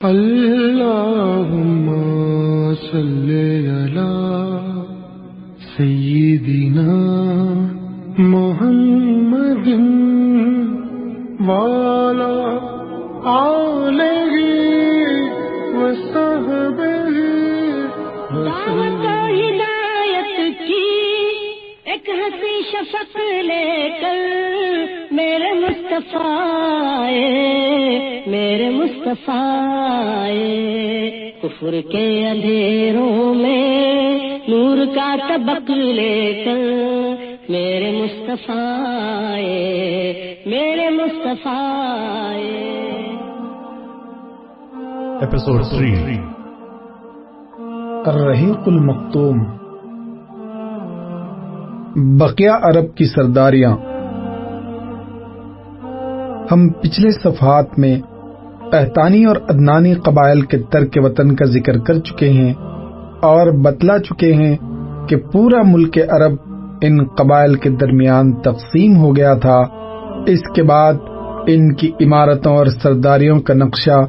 اللهم صل على سيدنا محمد وعلى آله وصحبه دعوت ہدایت کی ایک ہنسی شفق لے کر میرے مصطفیٰ کفر کے اندھیروں میں نور کا طبق لے کر میرے مصطفیٰ ایپیسوڈ 3 الرحیق المختوم، بقیہ عرب کی سرداریاں۔ ہم پچھلے صفحات میں قحطانی اور عدنانی قبائل کے ترک وطن کا ذکر کر چکے ہیں اور بتلا چکے ہیں کہ پورا ملک عرب ان قبائل کے درمیان تقسیم ہو گیا تھا۔ اس کے بعد ان کی عمارتوں اور سرداریوں کا نقشہ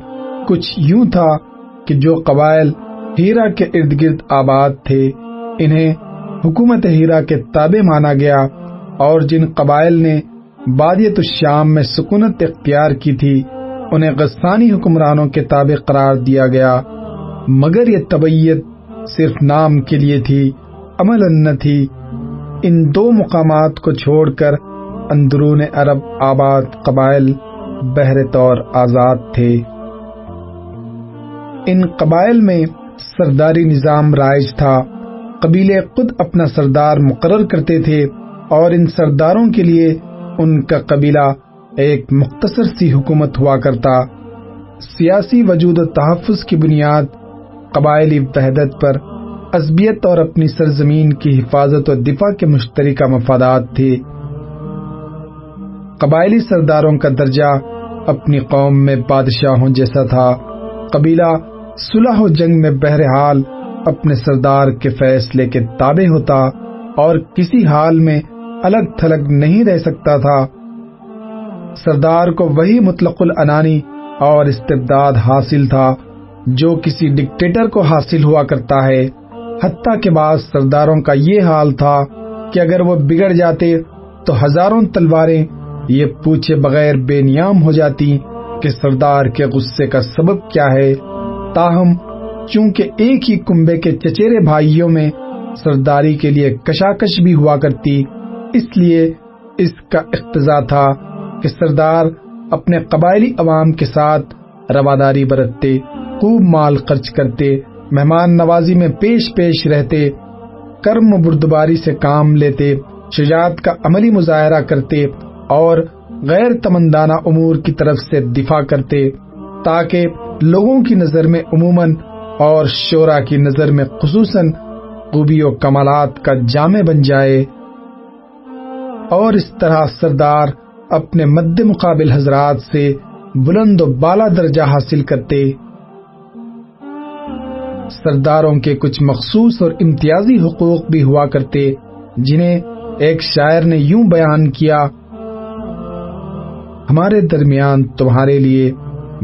کچھ یوں تھا کہ جو قبائل ہیرا کے ارد گرد آباد تھے انہیں حکومت ہیرا کے تابع مانا گیا، اور جن قبائل نے بادیت الشام میں سکونت اختیار کی تھی انہیں غسانی حکمرانوں کے تابع قرار دیا گیا، مگر یہ تبعیت صرف نام کے لیے تھی، عملاً نہ تھی۔ ان دو مقامات کو چھوڑ کر اندرون عرب آباد قبائل بہر طور آزاد تھے۔ ان قبائل میں سرداری نظام رائج تھا۔ قبیلے خود اپنا سردار مقرر کرتے تھے اور ان سرداروں کے لیے ان کا قبیلہ ایک مختصر سی حکومت ہوا کرتا۔ سیاسی وجود و تحفظ کی بنیاد قبائلی وحدت پر عصبیت اور اپنی سرزمین کی حفاظت و دفاع کے مشترکہ مفادات تھے۔ قبائلی سرداروں کا درجہ اپنی قوم میں بادشاہوں جیسا تھا۔ قبیلہ صلح و جنگ میں بہرحال اپنے سردار کے فیصلے کے تابع ہوتا اور کسی حال میں الگ تھلگ نہیں رہ سکتا تھا۔ سردار کو وہی مطلق العنانی اور استبداد حاصل تھا جو کسی ڈکٹیٹر کو حاصل ہوا کرتا ہے، حتیٰ کہ بعض سرداروں کا یہ حال تھا کہ اگر وہ بگڑ جاتے تو ہزاروں تلواریں یہ پوچھے بغیر بے نیام ہو جاتی کہ سردار کے غصے کا سبب کیا ہے۔ تاہم چونکہ ایک ہی کنبے کے چچیرے بھائیوں میں سرداری کے لیے کشاکش بھی ہوا کرتی، اس لیے اس کا اقتضا تھا کہ سردار اپنے قبائلی عوام کے ساتھ رواداری برتتے، خوب مال خرچ کرتے، مہمان نوازی میں پیش رہتے، کرم و بردباری سے کام لیتے، شجاعت کا عملی مظاہرہ کرتے اور غیر تمندانہ امور کی طرف سے دفاع کرتے، تاکہ لوگوں کی نظر میں عموماً اور شورا کی نظر میں خصوصاً خوبی و کمالات کا جامع بن جائے، اور اس طرح سردار اپنے مد مقابل حضرات سے بلند و بالا درجہ حاصل کرتے۔ سرداروں کے کچھ مخصوص اور امتیازی حقوق بھی ہوا کرتے، جنہیں ایک شاعر نے یوں بیان کیا: ہمارے درمیان تمہارے لیے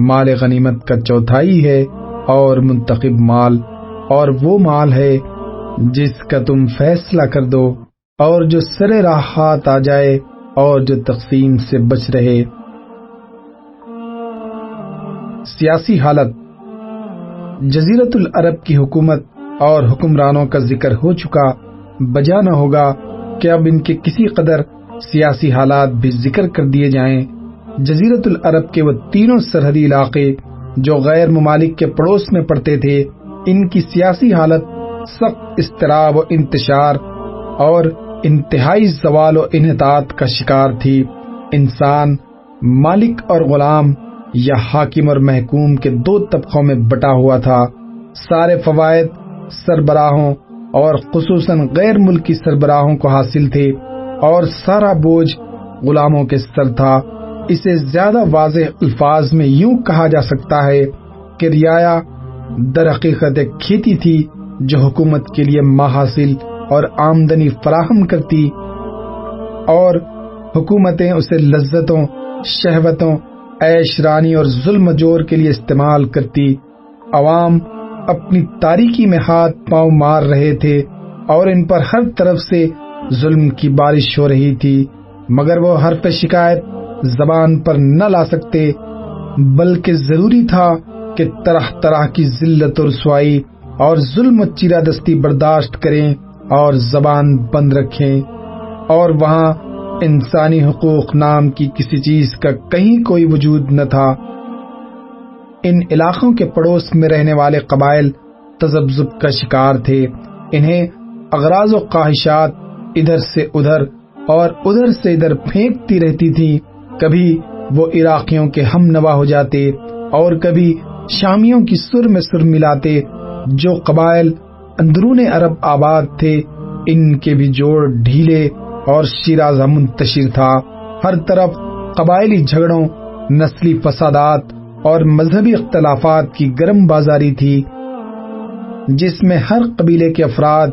مال غنیمت کا چوتھائی ہے، اور منتخب مال اور وہ مال ہے جس کا تم فیصلہ کر دو، اور جو سرے راہ ہاتھ آ جائے اور جو تقسیم سے بچ رہے۔ سیاسی حالت۔ جزیرت العرب کی حکومت اور حکمرانوں کا ذکر ہو چکا، بجا نہ ہوگا کہ اب ان کے کسی قدر سیاسی حالات بھی ذکر کر دیے جائیں۔ جزیرت العرب کے وہ تینوں سرحدی علاقے جو غیر ممالک کے پڑوس میں پڑتے تھے، ان کی سیاسی حالت سخت اضطراب و انتشار اور انتہائی زوال و انحطاط کا شکار تھی۔ انسان مالک اور غلام یا حاکم اور محکوم کے دو طبقوں میں بٹا ہوا تھا۔ سارے فوائد سربراہوں اور خصوصاً غیر ملکی سربراہوں کو حاصل تھے اور سارا بوجھ غلاموں کے سر تھا۔ اسے زیادہ واضح الفاظ میں یوں کہا جا سکتا ہے کہ رعایا در حقیقت ایک کھیتی تھی جو حکومت کے لیے محاصل اور آمدنی فراہم کرتی، اور حکومتیں اسے لذتوں، شہوتوں عیش رانی اور ظلم و جور کے لیے استعمال کرتی۔ عوام اپنی تاریکی میں ہاتھ پاؤں مار رہے تھے اور ان پر ہر طرف سے ظلم کی بارش ہو رہی تھی، مگر وہ حرف شکایت زبان پر نہ لا سکتے، بلکہ ضروری تھا کہ طرح طرح کی ذلت و رسوائی اور ظلم و چیرہ دستی برداشت کریں اور زبان بند رکھیں، اور وہاں انسانی حقوق نام کی کسی چیز کا کہیں کوئی وجود نہ تھا۔ ان علاقوں کے پڑوس میں رہنے والے قبائل تذبذب کا شکار تھے، انہیں اغراض و خواہشات ادھر سے ادھر اور ادھر سے ادھر پھینکتی رہتی تھی۔ کبھی وہ عراقیوں کے ہم نوا ہو جاتے اور کبھی شامیوں کی سر میں سر ملاتے۔ جو قبائل اندرون عرب آباد تھے ان کے بھی جوڑ ڈھیلے اور شیرازہ منتشر تھا۔ ہر طرف قبائلی جھگڑوں، نسلی فسادات اور مذہبی اختلافات کی گرم بازاری تھی، جس میں ہر قبیلے کے افراد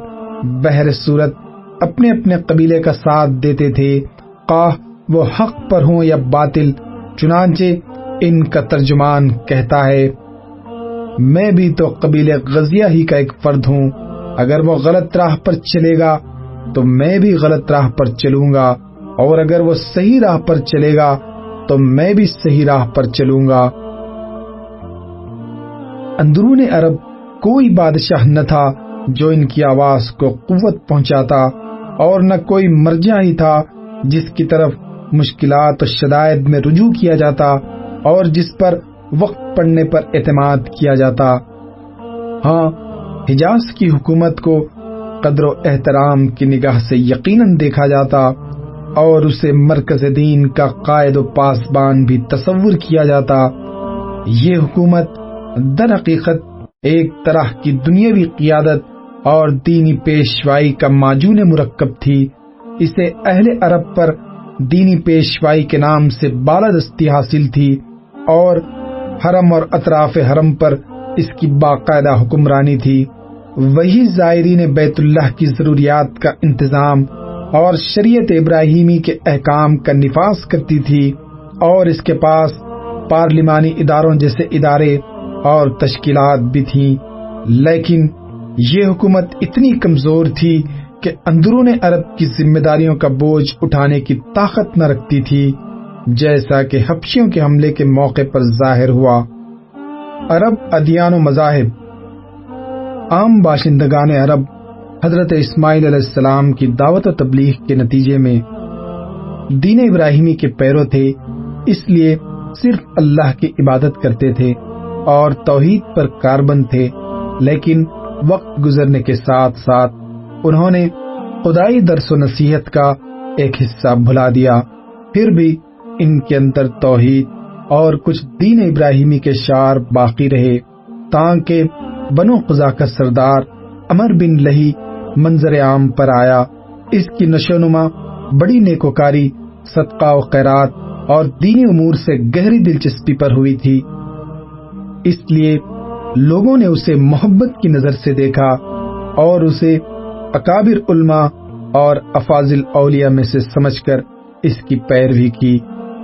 بہر صورت اپنے اپنے قبیلے کا ساتھ دیتے تھے، خواہ وہ حق پر ہوں یا باطل۔ چنانچہ ان کا ترجمان کہتا ہے، میں بھی تو قبیلے غزیہ ہی کا ایک فرد ہوں، اگر وہ غلط راہ پر چلے گا تو میں بھی غلط راہ پر چلوں گا، اور اگر وہ صحیح راہ پر چلے گا تو میں بھی صحیح راہ پر چلوں گا۔ اندرون عرب کوئی بادشاہ نہ تھا جو ان کی آواز کو قوت پہنچاتا، اور نہ کوئی مرجع ہی تھا جس کی طرف مشکلات و شدائد میں رجوع کیا جاتا اور جس پر وقت پڑنے پر اعتماد کیا جاتا۔ ہاں، حجاز کی حکومت کو قدر و احترام کی نگاہ سے یقیناً دیکھا جاتا اور اسے مرکز دین کا قائد و پاسبان بھی تصور کیا جاتا۔ یہ حکومت در حقیقت ایک طرح کی دنیاوی قیادت اور دینی پیشوائی کا معجون مرکب تھی۔ اسے اہل عرب پر دینی پیشوائی کے نام سے بالادستی حاصل تھی، اور حرم اور اطراف حرم پر اس کی باقاعدہ حکمرانی تھی۔ وہی زائرین بیت اللہ کی ضروریات کا انتظام اور شریعت ابراہیمی کے احکام کا نفاذ کرتی تھی، اور اس کے پاس پارلیمانی اداروں جیسے ادارے اور تشکیلات بھی تھیں، لیکن یہ حکومت اتنی کمزور تھی کہ اندرون عرب کی ذمہ داریوں کا بوجھ اٹھانے کی طاقت نہ رکھتی تھی، جیسا کہ حبشیوں کے حملے کے موقع پر ظاہر ہوا۔ عرب ادیان و مذاہب۔ عام باشندگان عرب حضرت اسماعیل علیہ السلام کی دعوت و تبلیغ کے نتیجے میں دین ابراہیمی کے پیرو تھے، اس لیے صرف اللہ کی عبادت کرتے تھے اور توحید پر کاربند تھے، لیکن وقت گزرنے کے ساتھ ساتھ انہوں نے خدائی درس و نصیحت کا ایک حصہ بھلا دیا۔ پھر بھی ان کے اندر توحید اور کچھ دین ابراہیمی کے شعار باقی رہے، تاکہ بنو قزا کا سردار عمر بن لہی منظر عام پر آیا۔ اس کی نشو نما بڑی نیکوکاری، صدقہ و خیرات اور دینی امور سے گہری دلچسپی پر ہوئی تھی، اس لیے لوگوں نے اسے محبت کی نظر سے دیکھا اور اسے اکابر علماء اور افاضل اولیاء میں سے سمجھ کر اس کی پیروی کی۔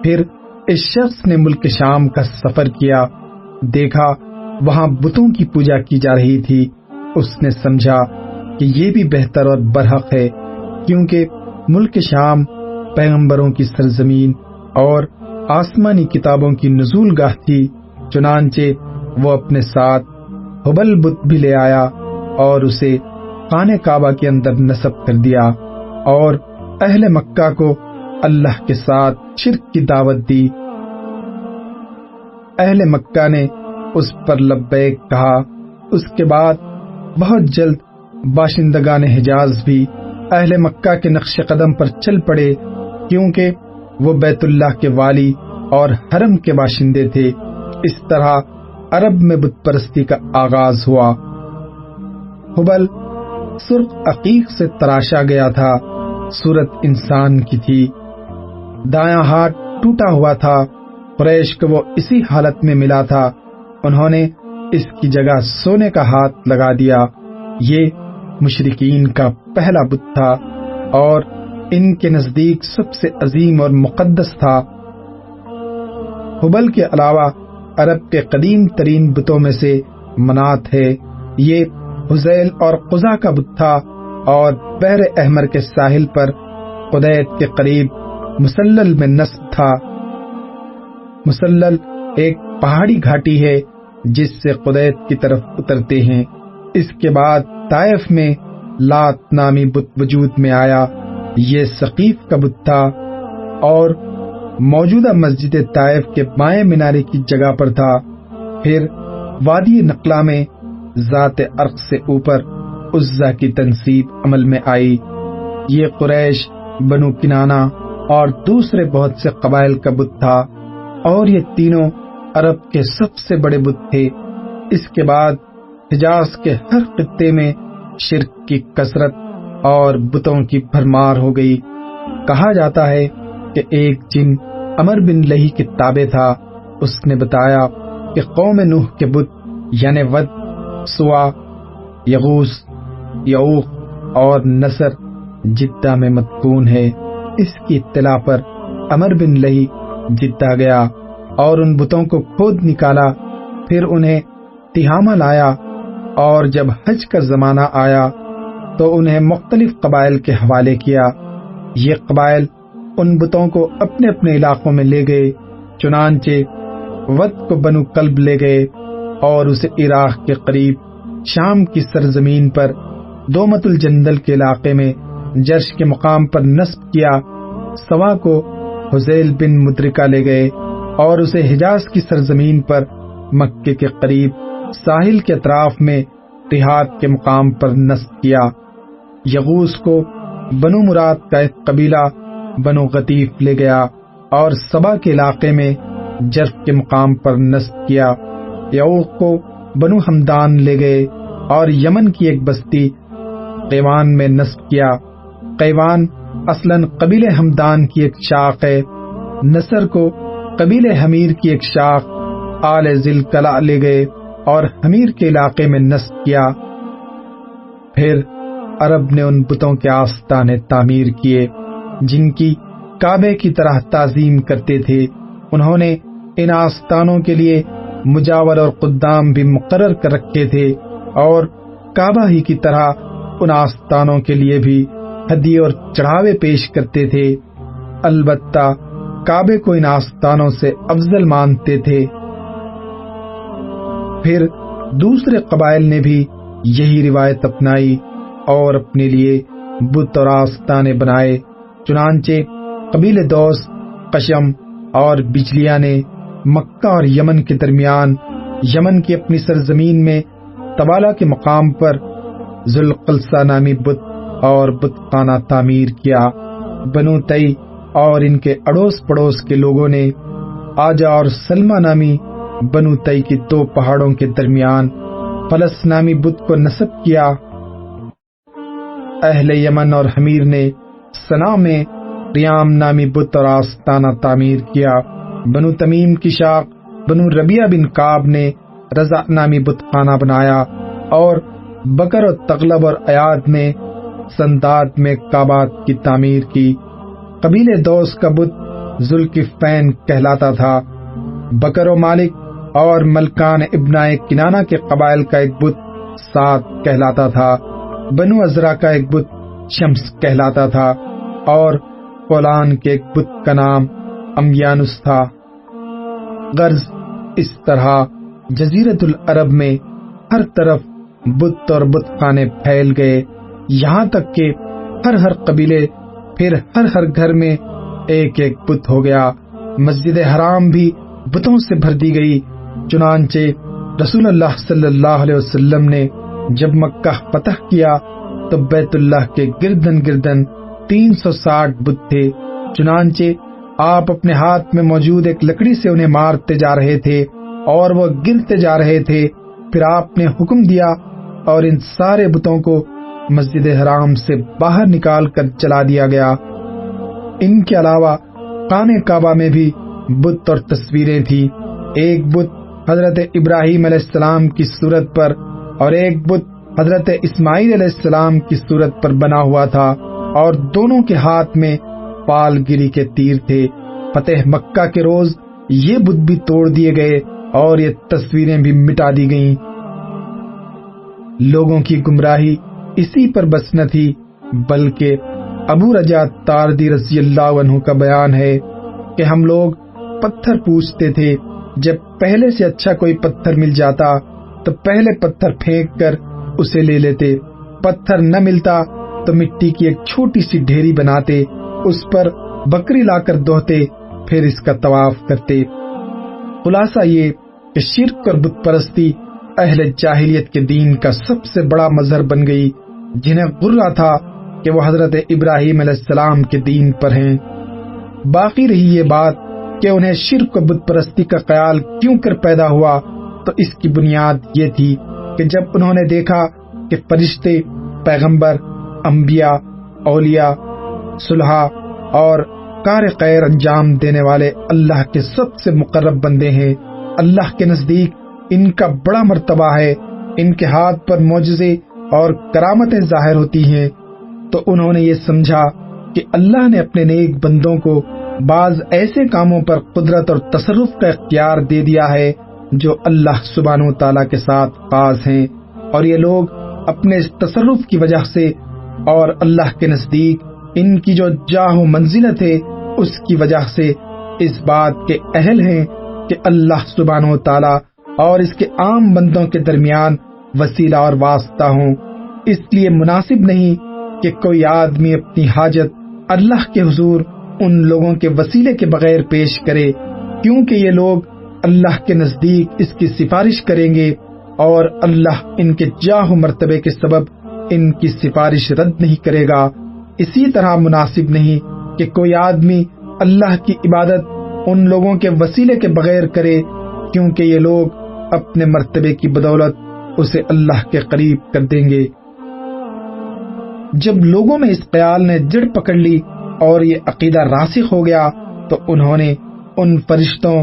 پھر اس شخص نے ملک شام کا سفر کیا، دیکھا وہاں بتوں کی پوجا کی جا رہی تھی۔ اس نے سمجھا کہ یہ بھی بہتر اور برحق ہے، کیونکہ ملک شام پیغمبروں کی سرزمین اور آسمانی کتابوں کی نزول گاہ تھی۔ چنانچہ وہ اپنے ساتھ حبل بت بھی لے آیا اور اسے خانہ کعبہ کے اندر نصب کر دیا، اور اہل مکہ کو اللہ کے ساتھ شرک کی دعوت دی۔ اہل مکہ نے اس پر لبیک کہا۔ اس کے بعد بہت جلد باشندگان حجاز بھی اہل مکہ کے نقش قدم پر چل پڑے، کیونکہ وہ بیت اللہ کے والی اور حرم کے باشندے تھے۔ اس طرح عرب میں بت پرستی کا آغاز ہوا۔ حبل سرخ عقیق سے تراشا گیا تھا، صورت انسان کی تھی، دایاں ہاتھ ٹوٹا ہوا تھا۔ قریش کو وہ اسی حالت میں ملا تھا، انہوں نے اس کی جگہ سونے کا ہاتھ لگا دیا۔ یہ مشرکین کا پہلا بت تھا اور ان کے نزدیک سب سے عظیم اور مقدس تھا۔ حبل کے علاوہ عرب کے قدیم ترین بتوں میں سے منات ہے۔ یہ حزیل اور قزا کا بت تھا اور بحر احمر کے ساحل پر قدیت کے قریب مسلل میں نصب تھا۔ مسلل ایک پہاڑی گھاٹی ہے جس سے قدیت کی طرف اترتے ہیں۔ اس کے بعد طائف میں لات نامی بت وجود میں آیا۔ یہ ثقیف کا بت تھا اور موجودہ مسجد طائف کے بائیں مینارے کی جگہ پر تھا۔ پھر وادی نقلا میں ذات عرق سے اوپر عزا کی تنصیب عمل میں آئی۔ یہ قریش، بنو کنانہ اور دوسرے بہت سے قبائل کا بت تھا اور یہ تینوں عرب کے سب سے بڑے بت تھے۔ اس کے بعد حجاز کے ہر خطے میں شرک کی کثرت اور بتوں کی بھرمار ہو گئی۔ کہا جاتا ہے کہ ایک جن عمر بن لہی کے تابع تھا، اس نے بتایا کہ قوم نوح کے بت یعنی ود، سوا، یغوث، یعوق اور نصر جدہ میں مدفون ہے۔ اس کی اطلاع پر عمر بن لہی جدہ گیا اور ان بتوں کو کھود نکالا، پھر انہیں تہامہ لایا اور جب حج کا زمانہ آیا تو انہیں مختلف قبائل کے حوالے کیا۔ یہ قبائل ان بتوں کو اپنے اپنے علاقوں میں لے گئے۔ چنانچہ ود کو بنو کلب لے گئے اور اسے عراق کے قریب شام کی سرزمین پر دومت الجندل کے علاقے میں جرش کے مقام پر نصب کیا۔ سوا کو حزیل بن مدرکہ لے گئے اور اسے حجاز کی سرزمین پر مکے کے قریب ساحل کے اطراف میں دیہات کے مقام پر نصب کیا۔ یغوث کو بنو مراد کا ایک قبیلہ بنو غطیف لے گیا اور سبا کے علاقے میں جرف کے مقام پر نصب کیا۔ یعوق کو بنو ہمدان لے گئے اور یمن کی ایک بستی قیوان میں نصب کیا۔ قیوان اصلاً قبیل ہمدان کی ایک شاخ ہے۔ نصر کو قبیل حمیر کی ایک شاخ آل ذل قلع لے گئے اور حمیر کے علاقے میں نصب کیا۔ پھر عرب نے ان بتوں کے آستانے تعمیر کیے جن کی کعبے کی طرح تعظیم کرتے تھے۔ انہوں نے ان آستانوں کے لیے مجاور اور قدام بھی مقرر کر رکھے تھے اور کعبہ ہی کی طرح ان آستانوں کے لیے بھی ہدیے اور چڑھاوے پیش کرتے تھے۔ البتہ کعبے کو ان آستانوں سے افضل مانتے تھے۔ پھر دوسرے قبائل نے بھی یہی روایت اپنائی اور اپنے لیے بت اور آستانے بنائے۔ چنانچہ قبیل دوس، قشم اور بجلیہ نے مکہ اور یمن کے درمیان یمن کی اپنی سرزمین میں تبالہ کے مقام پر ذوالقلصہ نامی بت اور بت خانہ تعمیر کیا۔ بنو تئی اور ان کے اڑوس پڑوس کے لوگوں نے آجا اور سلمہ نامی بنو تئی کی دو پہاڑوں کے درمیان فلس نامی بت کو نصب کیا۔ اہل یمن اور حمیر نے سنا میں قیام نامی بت اور آستانہ تعمیر کیا۔ بنو تمیم کی شاخ بنو ربیہ بن کعب نے رضا نامی بت خانہ بنایا اور بکر و تغلب اور ایاد نے سنداد میں کعبات کی تعمیر کی۔ قبیل دوس کا بت ذوالکفین کہلاتا تھا۔ بکر و مالک اور ملکان ابنائے کنانہ کے قبائل کا ایک بت سعد کہلاتا تھا۔ بنو ازرا کا ایک بت شمس کہلاتا تھا اور فولان کے ایک بت کا نام امیانس تھا۔ غرض اس طرح جزیرت العرب میں ہر طرف بت اور بت خانے پھیل گئے، یہاں تک کہ ہر قبیلے پھر ہر گھر میں ایک ایک بت ہو گیا۔ مسجد حرام بھی بتوں سے بھر دی گئی۔ چنانچہ رسول اللہ صلی اللہ علیہ وسلم نے جب مکہ فتح کیا تو بیت اللہ کے گردن 360 بت تھے۔ چنانچہ آپ اپنے ہاتھ میں موجود ایک لکڑی سے انہیں مارتے جا رہے تھے اور وہ گرتے جا رہے تھے۔ پھر آپ نے حکم دیا اور ان سارے بتوں کو مسجد حرام سے باہر نکال کر جلا دیا گیا۔ ان کے علاوہ خانہ کعبہ میں بھی بت اور تصویریں تھی۔ ایک بت حضرت ابراہیم علیہ السلام کی صورت پر اور ایک بت حضرت اسماعیل علیہ السلام کی صورت پر بنا ہوا تھا اور دونوں کے ہاتھ میں پال گری کے تیر تھے۔ فتح مکہ کے روز یہ بت بھی توڑ دیے گئے اور یہ تصویریں بھی مٹا دی گئیں۔ لوگوں کی گمراہی اسی پر بس نہ تھی، بلکہ ابو رجا تاردی رضی اللہ عنہ کا بیان ہے کہ ہم لوگ پتھر پوچھتے تھے، جب پہلے سے اچھا کوئی پتھر مل جاتا تو پہلے پتھر پھینک کر اسے لے لیتے، پتھر نہ ملتا تو مٹی کی ایک چھوٹی سی ڈھیری بناتے، اس پر بکری لا کر دھوتے، پھر اس کا طواف کرتے۔ خلاصہ یہ کہ شرک اور بت پرستی اہل جاہلیت کے دین کا سب سے بڑا مظہر بن گئی، جنہیں غرہ تھا کہ وہ حضرت ابراہیم علیہ السلام کے دین پر ہیں۔ باقی رہی یہ بات کہ انہیں شرک و بت پرستی کا خیال کیوں کر پیدا ہوا، تو اس کی بنیاد یہ تھی کہ جب انہوں نے دیکھا کہ فرشتے، پیغمبر، انبیاء، اولیاء، صلحاء اور کار خیر انجام دینے والے اللہ کے سب سے مقرب بندے ہیں، اللہ کے نزدیک ان کا بڑا مرتبہ ہے، ان کے ہاتھ پر معجزے اور کرامتیں ظاہر ہوتی ہیں، تو انہوں نے یہ سمجھا کہ اللہ نے اپنے نیک بندوں کو بعض ایسے کاموں پر قدرت اور تصرف کا اختیار دے دیا ہے جو اللہ سبحانہ و تعالیٰ کے ساتھ خاص ہیں، اور یہ لوگ اپنے اس تصرف کی وجہ سے اور اللہ کے نزدیک ان کی جو جاہ و منزلت ہے اس کی وجہ سے اس بات کے اہل ہیں کہ اللہ سبحانہ و تعالیٰ اور اس کے عام بندوں کے درمیان وسیلہ اور واسطہ ہوں۔ اس لیے مناسب نہیں کہ کوئی آدمی اپنی حاجت اللہ کے حضور ان لوگوں کے وسیلے کے بغیر پیش کرے، کیونکہ یہ لوگ اللہ کے نزدیک اس کی سفارش کریں گے اور اللہ ان کے جاہ و مرتبے کے سبب ان کی سفارش رد نہیں کرے گا۔ اسی طرح مناسب نہیں کہ کوئی آدمی اللہ کی عبادت ان لوگوں کے وسیلے کے بغیر کرے، کیونکہ یہ لوگ اپنے مرتبے کی بدولت اسے اللہ کے قریب کر دیں گے۔ جب لوگوں میں اس خیال نے جڑ پکڑ لی اور یہ عقیدہ راسخ ہو گیا تو انہوں نے ان فرشتوں،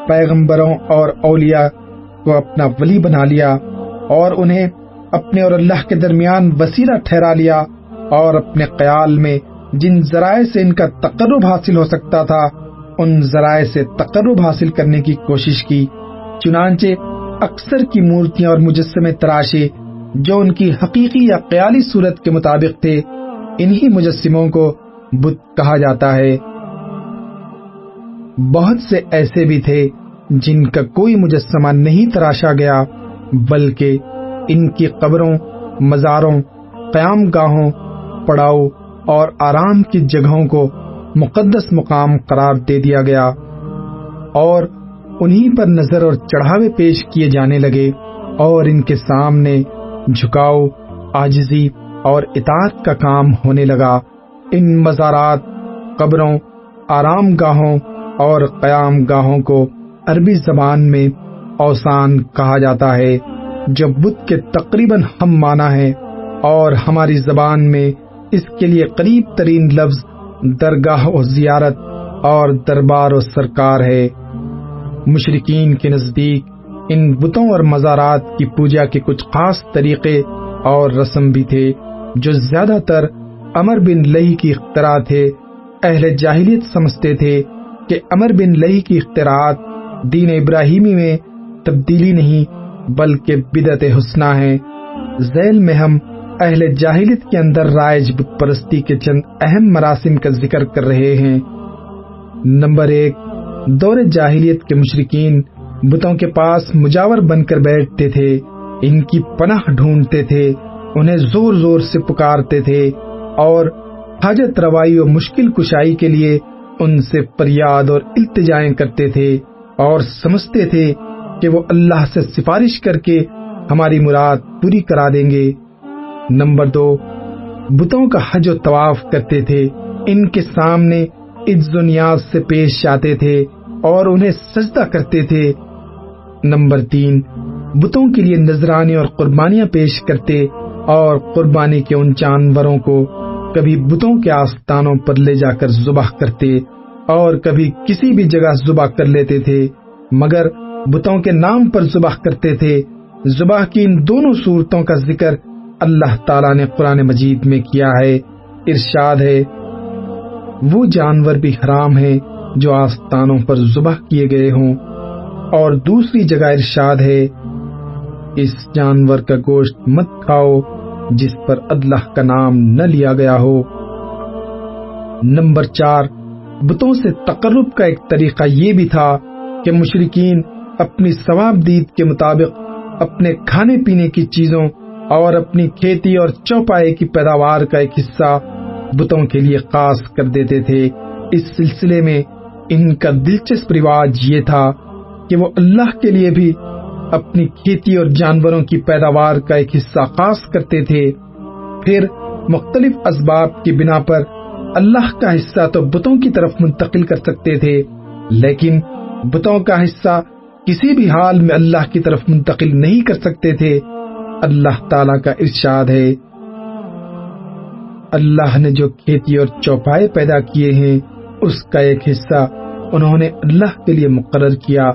پیغمبروں اور اولیاء کو اپنا ولی بنا لیا اور انہیں اپنے اور اللہ کے درمیان وسیلہ ٹھہرا لیا، اور اپنے خیال میں جن ذرائع سے ان کا تقرب حاصل ہو سکتا تھا ان ذرائع سے تقرب حاصل کرنے کی کوشش کی۔ چنانچہ اکثر کی مورتیاں اور مجسمے تراشے جو ان کی حقیقی یا خیالی صورت کے مطابق تھے، انہی مجسموں کو بت کہا جاتا ہے۔ بہت سے ایسے بھی تھے جن کا کوئی مجسمہ نہیں تراشا گیا، بلکہ ان کی قبروں، مزاروں، قیام گاہوں، پڑاؤ اور آرام کی جگہوں کو مقدس مقام قرار دے دیا گیا اور انہی پر نظر اور چڑھاوے پیش کیے جانے لگے، اور ان کے سامنے جھکاؤ، عاجزی اور اطاعت کا کام ہونے لگا۔ ان مزارات، قبروں، آرام گاہوں اور قیام گاہوں کو عربی زبان میں اوثان کہا جاتا ہے، جو بت کے تقریباً ہم معنی ہے، اور ہماری زبان میں اس کے لیے قریب ترین لفظ درگاہ و زیارت اور دربار و سرکار ہے۔ مشرکین کے نزدیک ان بتوں اور مزارات کی پوجا کے کچھ خاص طریقے اور رسم بھی تھے جو زیادہ تر عمر بن لہی کی اختراع تھے۔ اہل جاہلیت سمجھتے تھے کہ عمر بن لہی کی اختراعات دین ابراہیمی میں تبدیلی نہیں بلکہ بدعت حسنہ ہے۔ ذیل میں ہم اہل جاہلیت کے اندر رائج بت پرستی کے چند اہم مراسم کا ذکر کر رہے ہیں۔ نمبر 1، دور جاہلیت کے مشرکین بتوں کے پاس مجاور بن کر بیٹھتے تھے، ان کی پناہ ڈھونڈتے تھے، انہیں زور زور سے پکارتے تھے اور حاجت روائی و مشکل کشائی کے لیے ان سے فریاد اور التجائیں کرتے تھے، اور سمجھتے تھے کہ وہ اللہ سے سفارش کر کے ہماری مراد پوری کرا دیں گے۔ نمبر 2، بتوں کا حج و طواف کرتے تھے، ان کے سامنے عز و نیاز سے پیش آتے تھے اور انہیں سجدہ کرتے تھے۔ نمبر 3، بتوں کے لیے نذرانے اور قربانیاں پیش کرتے اور قربانی کے ان جانوروں کو کبھی بتوں کے آستانوں پر لے جا کر ذبح کرتے اور کبھی کسی بھی جگہ ذبح کر لیتے تھے، مگر بتوں کے نام پر ذبح کرتے تھے۔ ذبح کی ان دونوں صورتوں کا ذکر اللہ تعالیٰ نے قرآن مجید میں کیا ہے۔ ارشاد ہے، وہ جانور بھی حرام ہیں جو آستانوں پر ذبح کیے گئے ہوں، اور دوسری جگہ ارشاد ہے اس جانور کا گوشت مت کھاؤ جس پر اللہ کا نام نہ لیا گیا ہو۔ نمبر 4، بتوں سے تقرب کا ایک طریقہ یہ بھی تھا کہ مشرکین اپنی ثواب دید کے مطابق اپنے کھانے پینے کی چیزوں اور اپنی کھیتی اور چوپائے کی پیداوار کا ایک حصہ بتوں کے لیے خاص کر دیتے تھے۔ اس سلسلے میں ان کا دلچسپ رواج یہ تھا کہ وہ اللہ کے لیے بھی اپنی کھیتی اور جانوروں کی پیداوار کا ایک حصہ خاص کرتے تھے۔ پھر مختلف اسباب کی بنا پر اللہ کا حصہ تو بتوں کی طرف منتقل کر سکتے تھے، لیکن بتوں کا حصہ کسی بھی حال میں اللہ کی طرف منتقل نہیں کر سکتے تھے۔ اللہ تعالیٰ کا ارشاد ہے، اللہ نے جو کھیتی اور چوپائے پیدا کیے ہیں اس کا ایک حصہ انہوں نے اللہ کے لیے مقرر کیا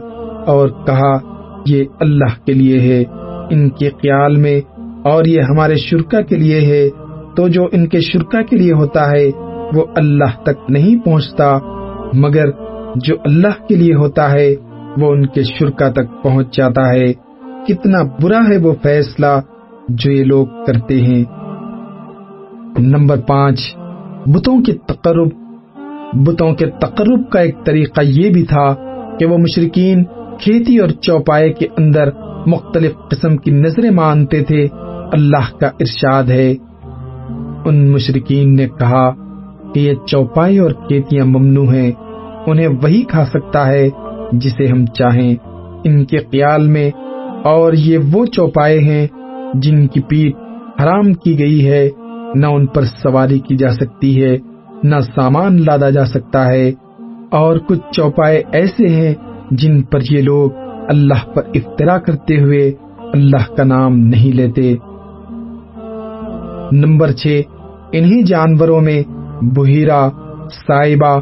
اور کہا یہ اللہ کے لیے ہے، ان کے خیال میں، اور یہ ہمارے شرکا کے لیے ہے، تو جو ان کے شرکا کے لیے ہوتا ہے وہ اللہ تک نہیں پہنچتا، مگر جو اللہ کے لیے ہوتا ہے وہ ان کے شرکا تک پہنچ جاتا ہے۔ کتنا برا ہے وہ فیصلہ جو یہ لوگ کرتے ہیں۔ نمبر 5، بتوں کے تقرب کا ایک طریقہ یہ بھی تھا کہ وہ مشرکین کھیتی اور چوپائے کے اندر مختلف قسم کی نظریں مانتے تھے۔ اللہ کا ارشاد ہے، ان مشرکین نے کہا کہ یہ چوپائے اور کھیتیاں ممنوع ہیں، انہیں وہی کھا سکتا ہے جسے ہم چاہیں ان کے خیال میں، اور یہ وہ چوپائے ہیں جن کی پیٹھ حرام کی گئی ہے، نہ ان پر سواری کی جا سکتی ہے، نہ سامان لادا جا سکتا ہے، اور کچھ چوپائے ایسے ہیں جن پر یہ لوگ اللہ پر افترا کرتے ہوئے اللہ کا نام نہیں لیتے۔ نمبر 6، انہی جانوروں میں بحیرہ، سائبہ،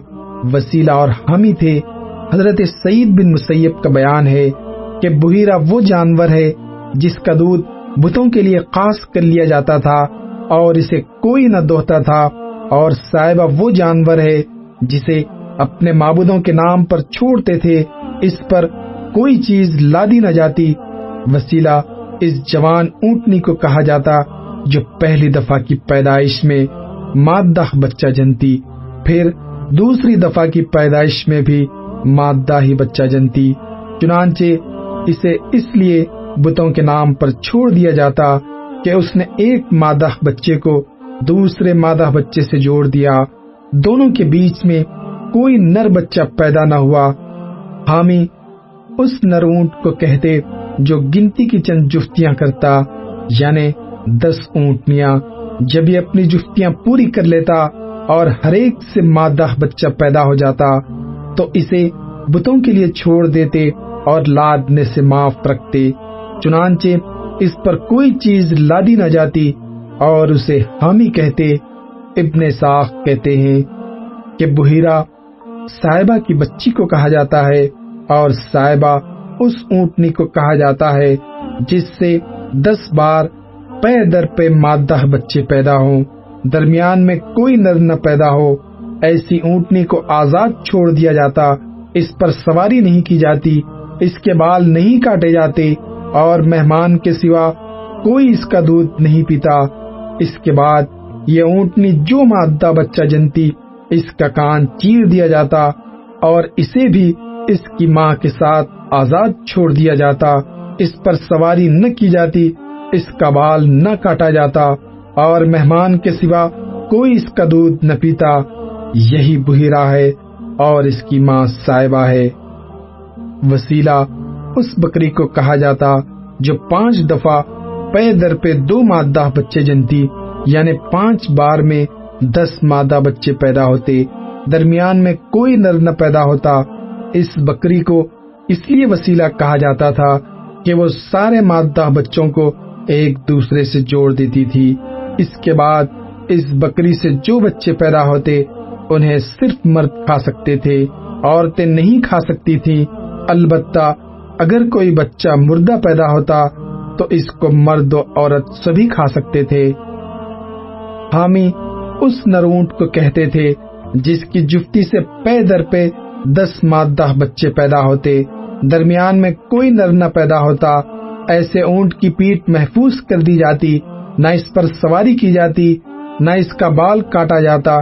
وسیلہ اور حامی تھے۔ حضرت سعید بن مسیب کا بیان ہے کہ بحیرہ وہ جانور ہے جس کا دودھ بتوں کے لیے خاص کر لیا جاتا تھا اور اسے کوئی نہ دوہتا تھا، اور سائبہ وہ جانور ہے جسے اپنے معبودوں کے نام پر چھوڑتے تھے، اس پر کوئی چیز لادی نہ جاتی۔ وسیلہ اس جوان اونٹنی کو کہا جاتا جو پہلی دفعہ کی پیدائش میں مادہ بچہ جنتی، پھر دوسری دفعہ کی پیدائش میں بھی مادہ ہی بچہ جنتی، چنانچہ اسے اس لیے بتوں کے نام پر چھوڑ دیا جاتا کہ اس نے ایک مادہ بچے کو دوسرے مادہ بچے سے جوڑ دیا، دونوں کے بیچ میں کوئی نر بچہ پیدا نہ ہوا۔ حامی اس نر اونٹ کو کہتے جو گنتی کی چند جفتیاں کرتا، یعنی 10 اونٹنیاں۔ جب یہ اپنی جفتیاں پوری کر لیتا اور ہر ایک سے مادہ بچہ پیدا ہو جاتا تو اسے بتوں کے لیے چھوڑ دیتے اور لادنے سے معاف رکھتے، چنانچہ اس پر کوئی چیز لادی نہ جاتی اور اسے حامی کہتے۔ ابن ساخ کہتے ہیں کہ بحیرہ سائبہ کی بچی کو کہا جاتا ہے اور سائبہ اس اونٹنی کو کہا جاتا ہے جس سے 10 بار پے در پہ مادہ بچے پیدا ہوں، درمیان میں کوئی نر نہ پیدا ہو۔ ایسی اونٹنی کو آزاد چھوڑ دیا جاتا، اس پر سواری نہیں کی جاتی، اس کے بال نہیں کاٹے جاتے اور مہمان کے سوا کوئی اس کا دودھ نہیں پیتا۔ اس کے بعد یہ اونٹنی جو مادہ بچہ جنتی، اس کا کان چیر دیا جاتا اور اسے بھی اس کی ماں کے ساتھ آزاد چھوڑ دیا جاتا، اس پر سواری نہ کی جاتی، اس کا بال نہ کاٹا جاتا اور مہمان کے سوا کوئی اس کا دودھ نہ پیتا۔ یہی بحیرہ ہے اور اس کی ماں سائبہ ہے۔ وسیلہ اس بکری کو کہا جاتا جو 5 دفعہ پے در پہ 2 مادہ بچے جنتی، یعنی 5 بار میں 10 مادہ بچے پیدا ہوتے، درمیان میں کوئی نر نہ پیدا ہوتا۔ اس بکری کو اس لیے وسیلہ کہا جاتا تھا کہ وہ سارے مادہ بچوں کو ایک دوسرے سے جوڑ دیتی تھی۔ اس کے بعد اس بکری سے جو بچے پیدا ہوتے انہیں صرف مرد کھا سکتے تھے، عورتیں نہیں کھا سکتی تھیں۔ البتہ اگر کوئی بچہ مردہ پیدا ہوتا تو اس کو مرد و عورت سبھی کھا سکتے تھے۔ حامی اس نر اونٹ کو کہتے تھے جس کی جفتی سے پے در پہ 10 مادہ بچے پیدا ہوتے، درمیان میں کوئی نر نہ پیدا ہوتا، ایسے اونٹ کی پیٹھ محفوظ کر دی جاتی، نہ اس پر سواری کی جاتی، نہ اس کا بال کاٹا جاتا،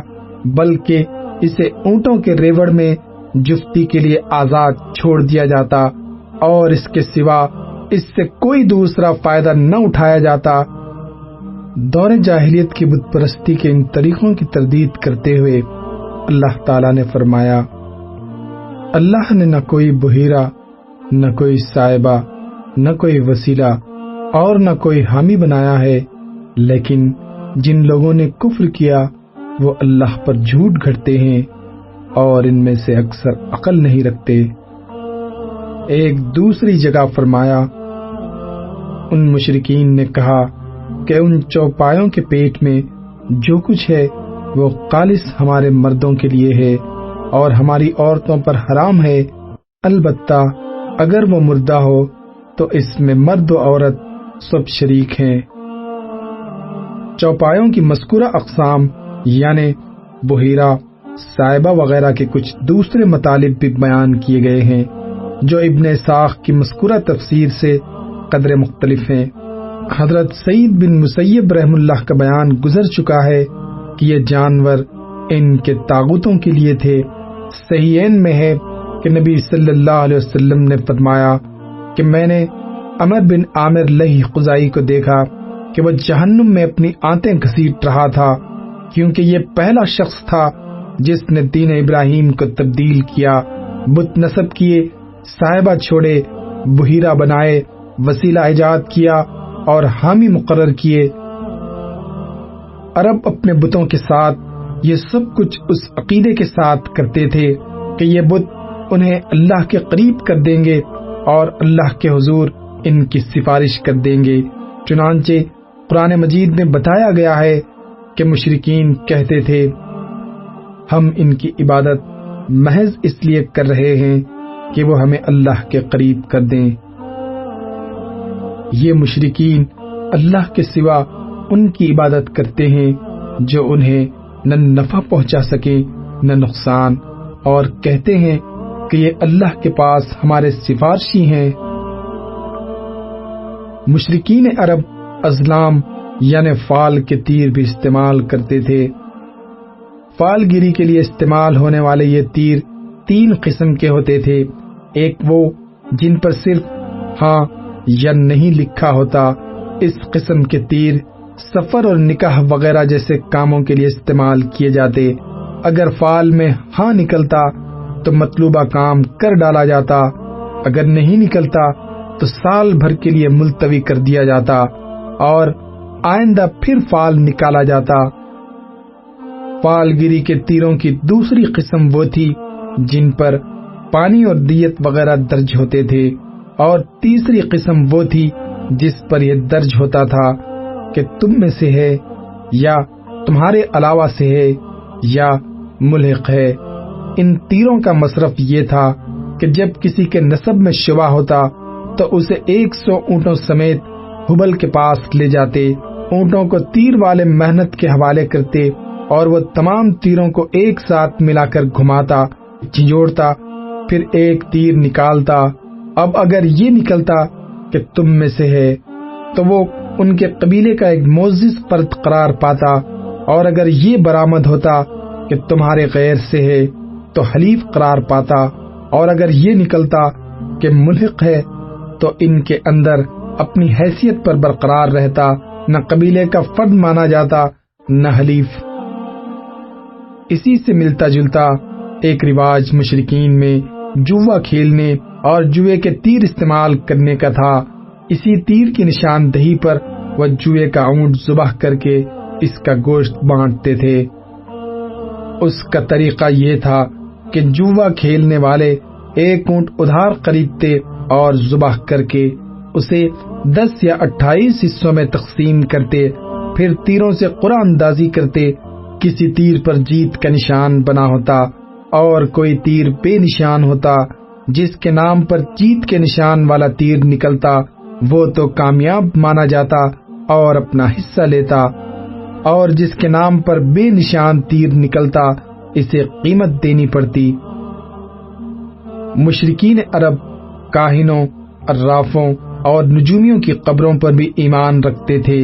بلکہ اسے اونٹوں کے ریوڑ میں جفتی کے لیے آزاد چھوڑ دیا جاتا، اور اس کے سوا اس سے کوئی دوسرا فائدہ نہ اٹھایا جاتا۔ دور جاہلیت کی بت پرستی کے ان طریقوں کی تردید کرتے ہوئے اللہ تعالیٰ نے فرمایا، اللہ نے نہ کوئی بحیرہ، نہ کوئی صاحبہ، نہ کوئی وسیلہ اور نہ کوئی حامی بنایا ہے، لیکن جن لوگوں نے کفر کیا وہ اللہ پر جھوٹ گھڑتے ہیں اور ان میں سے اکثر عقل نہیں رکھتے۔ ایک دوسری جگہ فرمایا، ان مشرکین نے کہا کہ ان چوپایوں کے پیٹ میں جو کچھ ہے وہ خالص ہمارے مردوں کے لیے ہے اور ہماری عورتوں پر حرام ہے، البتہ اگر وہ مردہ ہو تو اس میں مرد و عورت سب شریک ہیں۔ چوپایوں کی مذکورہ اقسام یعنی بحیرہ، صاحبہ وغیرہ کے کچھ دوسرے مطالب بھی بیان کیے گئے ہیں جو ابن اسحاق کی مذکورہ تفسیر سے قدر مختلف ہیں۔ حضرت سعید بن مسیب رحم اللہ کا بیان گزر چکا ہے کہ یہ جانور ان کے طاغوتوں کے لیے تھے۔ صحیحین میں ہے کہ نبی صلی اللہ علیہ وسلم نے فرمایا کہ میں نے عمر بن عامر لہی خزائی کو دیکھا کہ وہ جہنم میں اپنی آنتیں گھسیٹ رہا تھا، کیونکہ یہ پہلا شخص تھا جس نے دین ابراہیم کو تبدیل کیا، بت نصب کیے، صاحبہ چھوڑے، بحیرہ بنائے، وسیلہ ایجاد کیا اور حامی مقرر کیے۔ عرب اپنے بتوں کے ساتھ یہ سب کچھ اس عقیدے کے ساتھ کرتے تھے کہ یہ بت انہیں اللہ کے قریب کر دیں گے اور اللہ کے حضور ان کی سفارش کر دیں گے۔ چنانچہ قرآن مجید میں بتایا گیا ہے کہ مشرکین کہتے تھے، ہم ان کی عبادت محض اس لیے کر رہے ہیں کہ وہ ہمیں اللہ کے قریب کر دیں۔ یہ مشرکین اللہ کے سوا ان کی عبادت کرتے ہیں جو انہیں نہ نفع پہنچا سکے نہ نقصان، اور کہتے ہیں کہ یہ اللہ کے پاس ہمارے سفارشی ہیں۔ مشرکین عرب ازلام یعنی فال کے تیر بھی استعمال کرتے تھے۔ فال گیری کے لیے استعمال ہونے والے یہ تیر 3 قسم کے ہوتے تھے۔ ایک وہ جن پر صرف ہاں یا نہیں لکھا ہوتا، اس قسم کے تیر سفر اور نکاح وغیرہ جیسے کاموں کے لیے استعمال کیے جاتے۔ اگر فال میں ہاں نکلتا تو مطلوبہ کام کر ڈالا جاتا، اگر نہیں نکلتا تو سال بھر کے لیے ملتوی کر دیا جاتا اور آئندہ پھر فال نکالا جاتا۔ فال گیری کے تیروں کی دوسری قسم وہ تھی جن پر پانی اور دیت وغیرہ درج ہوتے تھے، اور تیسری قسم وہ تھی جس پر یہ درج ہوتا تھا کہ تم میں سے ہے یا تمہارے علاوہ سے ہے یا ملحق ہے۔ ان تیروں کا مصرف یہ تھا کہ جب کسی کے نسب میں شبہ ہوتا تو اسے 100 اونٹوں سمیت حبل کے پاس لے جاتے، اونٹوں کو تیر والے محنت کے حوالے کرتے اور وہ تمام تیروں کو ایک ساتھ ملا کر گھماتا، جھنجھوڑتا، پھر ایک تیر نکالتا۔ اب اگر یہ نکلتا کہ تم میں سے ہے تو وہ ان کے قبیلے کا ایک معزز فرد قرار پاتا، اور اگر یہ برآمد ہوتا کہ تمہارے غیر سے ہے تو حلیف قرار پاتا، اور اگر یہ نکلتا کہ ملحق ہے تو ان کے اندر اپنی حیثیت پر برقرار رہتا، نہ قبیلے کا فرد مانا جاتا نہ حلیف۔ اسی سے ملتا جلتا ایک رواج مشرکین میں جوا کھیلنے اور جوئے کے تیر استعمال کرنے کا تھا۔ اسی تیر کی نشاندہی پر وہ جوئے کا اونٹ ذبح کر کے اس کا گوشت بانٹتے تھے۔ اس کا طریقہ یہ تھا کہ جوا کھیلنے والے ایک اونٹ ادھار خریدتے اور ذبح کر کے اسے 10 یا 28 حصوں میں تقسیم کرتے، پھر تیروں سے قرعہ اندازی کرتے۔ کسی تیر پر جیت کا نشان بنا ہوتا اور کوئی تیر بے نشان ہوتا۔ جس کے نام پر جیت کے نشان والا تیر نکلتا وہ تو کامیاب مانا جاتا اور اپنا حصہ لیتا، اور جس کے نام پر بے نشان تیر نکلتا اسے قیمت دینی پڑتی۔ مشرکین عرب کاہنوں، عرافوں اور نجومیوں کی قبروں پر بھی ایمان رکھتے تھے۔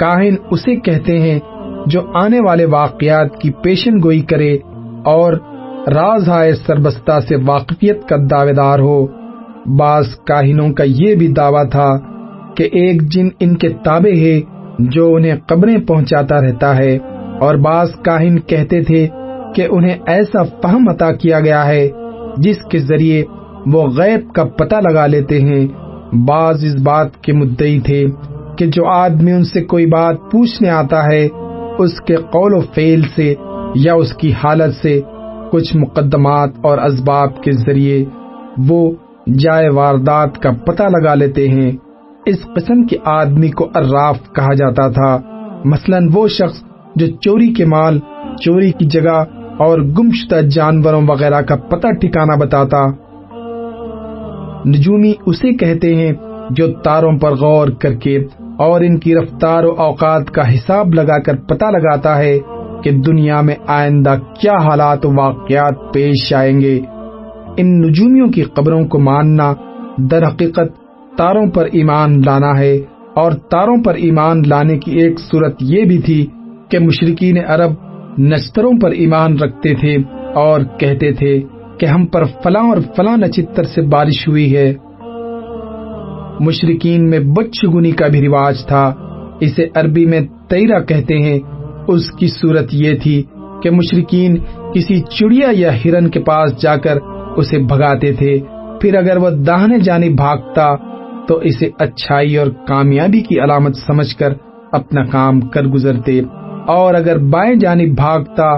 کاہن اسے کہتے ہیں جو آنے والے واقعات کی پیشن گوئی کرے اور رازہائے سربستہ سے واقفیت کا دعوے دار ہو۔ بعض کاہنوں کا یہ بھی دعویٰ تھا کہ ایک جن ان کے تابع ہے جو انہیں قبریں پہنچاتا رہتا ہے، اور بعض کاہن کہتے تھے کہ انہیں ایسا فہم عطا کیا گیا ہے جس کے ذریعے وہ غیب کا پتہ لگا لیتے ہیں۔ بعض اس بات کے مدعی تھے کہ جو آدمی ان سے کوئی بات پوچھنے آتا ہے اس کے قول و فعل سے یا اس کی حالت سے کچھ مقدمات اور اسباب کے ذریعے وہ جائے واردات کا پتہ لگا لیتے ہیں۔ اس قسم کے آدمی کو عراف کہا جاتا تھا۔ مثلاً وہ شخص جو چوری کے مال، چوری کی جگہ اور گمشدہ جانوروں وغیرہ کا پتہ ٹھکانہ بتاتا۔ نجومی اسے کہتے ہیں جو تاروں پر غور کر کے اور ان کی رفتار و اوقات کا حساب لگا کر پتہ لگاتا ہے کہ دنیا میں آئندہ کیا حالات و واقعات پیش آئیں گے۔ ان نجومیوں کی قبروں کو ماننا در حقیقت تاروں پر ایمان لانا ہے، اور تاروں پر ایمان لانے کی ایک صورت یہ بھی تھی کہ مشرکین عرب نچتروں پر ایمان رکھتے تھے اور کہتے تھے کہ ہم پر فلاں اور فلاں نچتر سے بارش ہوئی ہے۔ مشرکین میں بدشگونی کا بھی رواج تھا، اسے عربی میں تیرہ کہتے ہیں۔ اس کی صورت یہ تھی کہ مشرکین کسی چڑیا یا ہرن کے پاس جا کر اسے بھگاتے تھے، پھر اگر وہ داہنے جانب بھاگتا تو اسے اچھائی اور کامیابی کی علامت سمجھ کر اپنا کام کر گزرتے، اور اگر بائیں جانب بھاگتا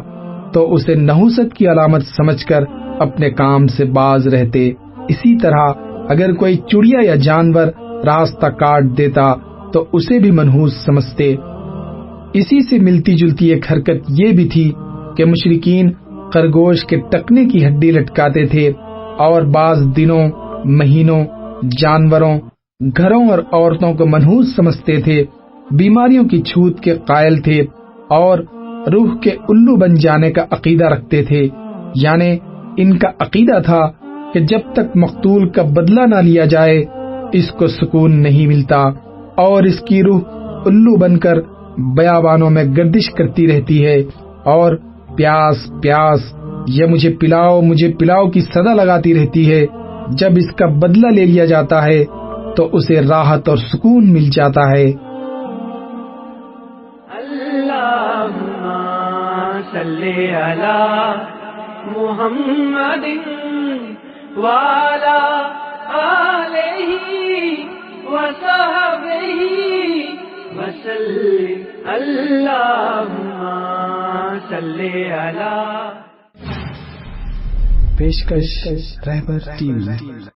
تو اسے نحوست کی علامت سمجھ کر اپنے کام سے باز رہتے۔ اسی طرح اگر کوئی چڑیا یا جانور راستہ کاٹ دیتا تو اسے بھی منحوس سمجھتے۔ اسی سے ملتی جلتی ایک حرکت یہ بھی تھی کہ مشرکین خرگوش کے ٹکنے کی ہڈی لٹکاتے تھے، اور بعض دنوں، مہینوں، جانوروں، گھروں اور عورتوں کو منحوس سمجھتے تھے، بیماریوں کی چھوت کے قائل تھے، اور روح کے الو بن جانے کا عقیدہ رکھتے تھے۔ یعنی ان کا عقیدہ تھا کہ جب تک مقتول کا بدلہ نہ لیا جائے اس کو سکون نہیں ملتا، اور اس کی روح الو بن کر بیابانوں میں گردش کرتی رہتی ہے، اور پیاس پیاس یا مجھے پلاؤ کی صدا لگاتی رہتی ہے۔ جب اس کا بدلہ لے لیا جاتا ہے تو اسے راحت اور سکون مل جاتا ہے۔ اللہم صلی علی محمد وعلی آلہ وصحبہ وسلم۔ اللہم صلی علی پیشکش رہبر ٹی وی۔